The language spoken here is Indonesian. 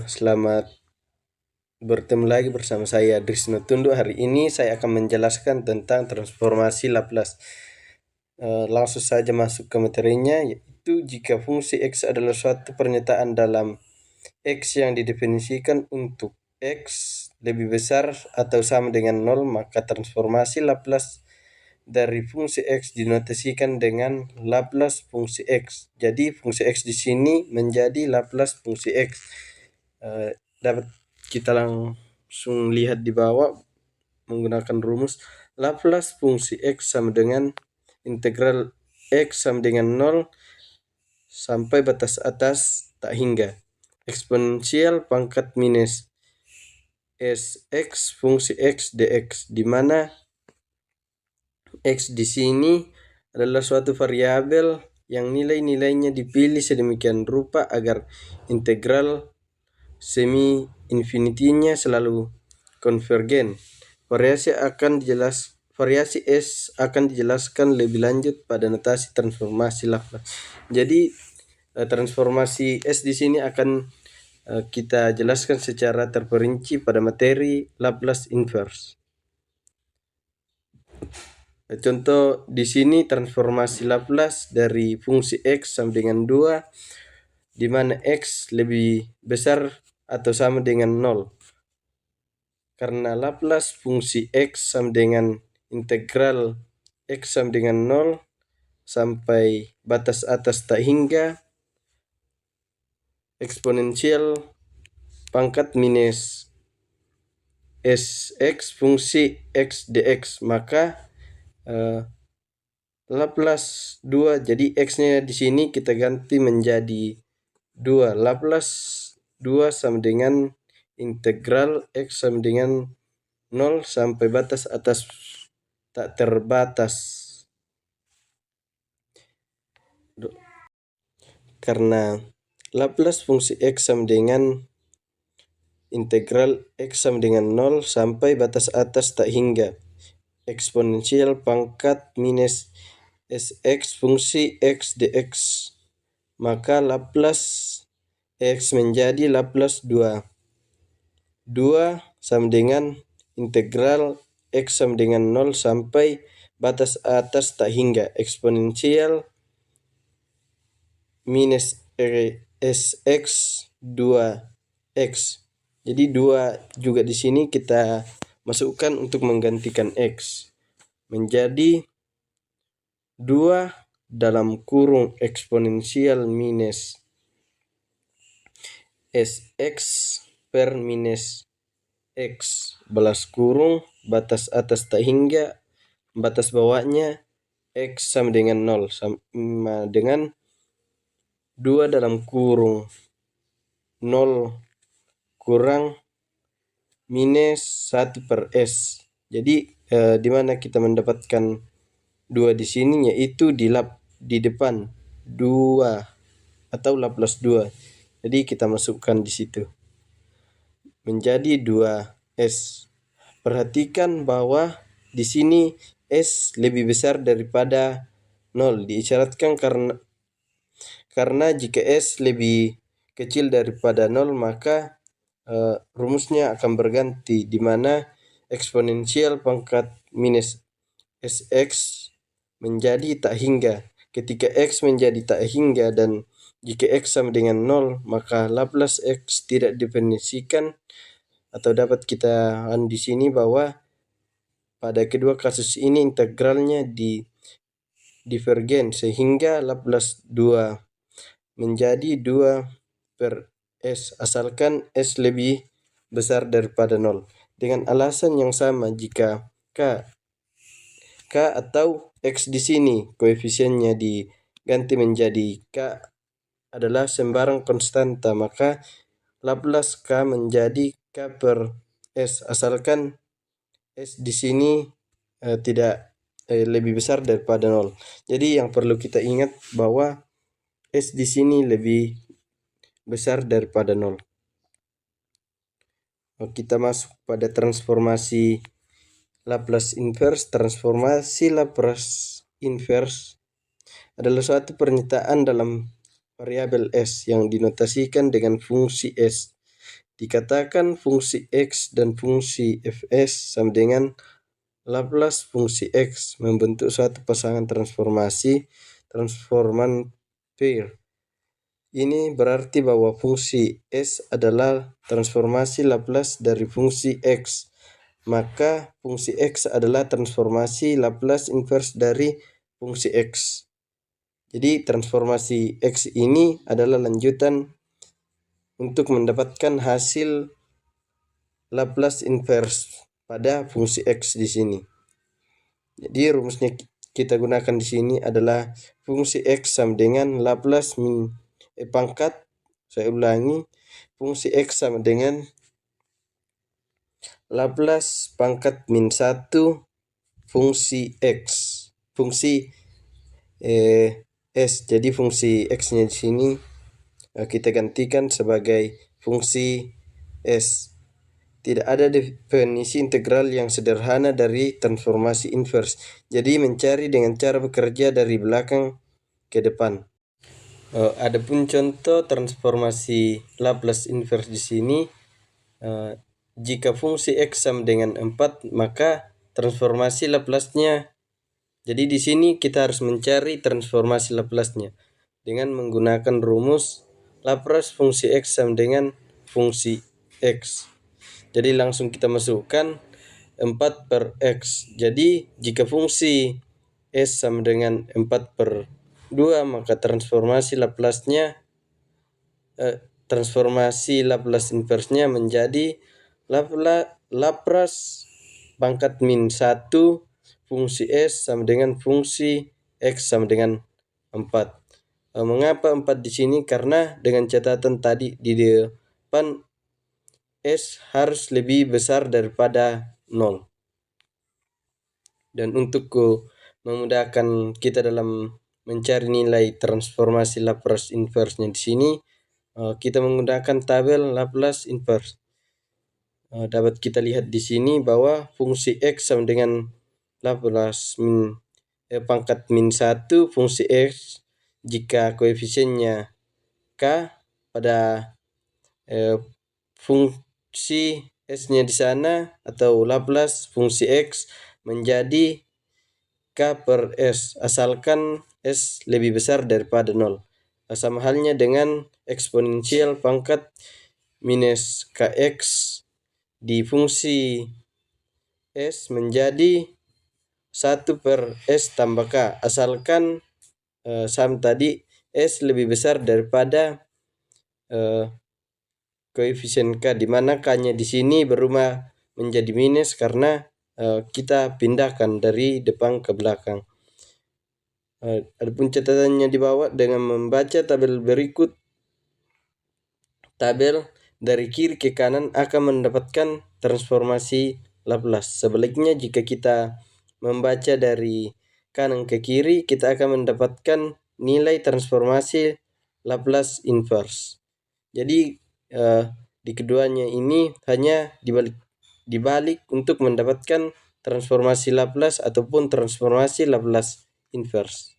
Selamat bertemu lagi bersama saya Drisno Tundu. Hari ini saya akan menjelaskan tentang transformasi Laplace. Langsung saja masuk ke materinya, yaitu jika fungsi X adalah suatu pernyataan dalam X yang didefinisikan untuk X lebih besar atau sama dengan 0, maka transformasi Laplace dari fungsi X dinotasikan dengan Laplace fungsi X. Jadi fungsi X di sini menjadi Laplace fungsi X. Dapat kita langsung lihat di bawah menggunakan rumus Laplace fungsi X sama dengan integral X sama dengan 0 sampai batas atas tak hingga eksponensial pangkat minus Sx fungsi X dx, di mana X di sini adalah suatu variabel yang nilai-nilainya dipilih sedemikian rupa agar integral semi infinitinya selalu konvergen. Variasi S akan dijelaskan lebih lanjut pada notasi transformasi Laplace. Jadi transformasi S di sini akan kita jelaskan secara terperinci pada materi Laplace inverse. Contoh di sini transformasi Laplace dari fungsi X sama dengan 2, di mana X lebih besar atau sama dengan 0. Karena Laplace fungsi X sama dengan integral X sama dengan 0 sampai batas atas tak hingga eksponensial pangkat minus Sx fungsi X dx, maka Laplace 2, jadi X-nya di sini kita ganti menjadi 2. Laplace 2 sama dengan integral X sama dengan 0 sampai batas atas tak terbatas. Karena Laplace fungsi X sama dengan integral X sama dengan 0 sampai batas atas tak hingga eksponensial pangkat minus Sx fungsi X dx, maka Laplace X menjadi Laplace 2. 2 sama dengan integral X sama dengan 0 sampai batas atas tak hingga eksponensial minus Sx 2x. Jadi 2 juga di sini kita masukkan untuk menggantikan X menjadi 2 dalam kurung eksponensial minus Sx per minus X balas kurung batas atas tak hingga batas bawahnya X sama dengan 0 sama dengan 2 dalam kurung 0 kurang minus 1 per S. Jadi di mana kita mendapatkan 2 di sini, yaitu di depan 2 atau Laplace 2. Jadi kita masukkan di situ menjadi 2S. Perhatikan bahwa di sini S lebih besar daripada 0 diisyaratkan karena jika S lebih kecil daripada 0, maka rumusnya akan berganti, di mana eksponensial pangkat minus Sx menjadi tak hingga. Ketika X menjadi tak hingga dan jika X sama dengan 0, maka Laplace X tidak definisikan, atau dapat kita di sini bahwa pada kedua kasus ini integralnya divergen sehingga Laplace 2 menjadi 2 per S asalkan S lebih besar daripada 0. Dengan alasan yang sama, jika K atau X di sini koefisiennya diganti menjadi K adalah sembarang konstanta, maka Laplace K menjadi K per S asalkan S di sini tidak lebih besar daripada 0. Jadi yang perlu kita ingat bahwa S di sini lebih besar daripada 0. Kita masuk pada transformasi Laplace inverse. Transformasi Laplace inverse adalah suatu pernyataan dalam variabel S yang dinotasikan dengan fungsi S. Dikatakan fungsi X dan fungsi Fs sama dengan Laplace fungsi X membentuk suatu pasangan transforman pair. Ini berarti bahwa fungsi S adalah transformasi Laplace dari fungsi X. Maka fungsi X adalah transformasi Laplace inverse dari fungsi X. Jadi transformasi X ini adalah lanjutan untuk mendapatkan hasil Laplace inverse pada fungsi X di sini. Jadi rumusnya kita gunakan di sini adalah fungsi X sama dengan Laplace pangkat, saya ulangi, fungsi X sama dengan Laplace pangkat min 1 fungsi X, fungsi S. Jadi fungsi X-nya di sini kita gantikan sebagai fungsi S. Tidak ada definisi integral yang sederhana dari transformasi inverse. Jadi mencari dengan cara bekerja dari belakang ke depan. Adapun contoh transformasi Laplace inverse di sini, jika fungsi X sama dengan 4, maka transformasi Laplace-nya. Jadi di sini kita harus mencari transformasi Laplace-nya dengan menggunakan rumus Laplace fungsi X sama dengan fungsi X. Jadi langsung kita masukkan 4 per X. Jadi jika fungsi S sama dengan 4 per 2, maka transformasi Laplace-nya transformasi Laplace inverse-nya menjadi Laplace pangkat min 1 fungsi S sama dengan fungsi X sama dengan 4. Mengapa 4 di sini? Karena dengan catatan tadi di depan S harus lebih besar daripada 0. Dan untuk memudahkan kita dalam mencari nilai transformasi Laplace inverse-nya di sini, kita menggunakan tabel Laplace inverse. Dapat kita lihat di sini bahwa fungsi X sama dengan Laplace pangkat min 1 fungsi X jika koefisiennya K pada fungsi S-nya di sana atau Laplace fungsi X menjadi K per S asalkan S lebih besar daripada 0. Sama halnya dengan eksponensial pangkat minus Kx di fungsi S menjadi 1 per S tambah K asalkan sama tadi S lebih besar daripada koefisien K, di mana K-nya di sini berubah menjadi minus karena kita pindahkan dari depan ke belakang. Adapun catatannya di bawah dengan membaca tabel berikut, tabel dari kiri ke kanan akan mendapatkan transformasi Laplace. Sebaliknya jika kita membaca dari kanan ke kiri, kita akan mendapatkan nilai transformasi Laplace inverse. Jadi di keduanya ini hanya dibalik untuk mendapatkan transformasi Laplace ataupun transformasi Laplace inverse.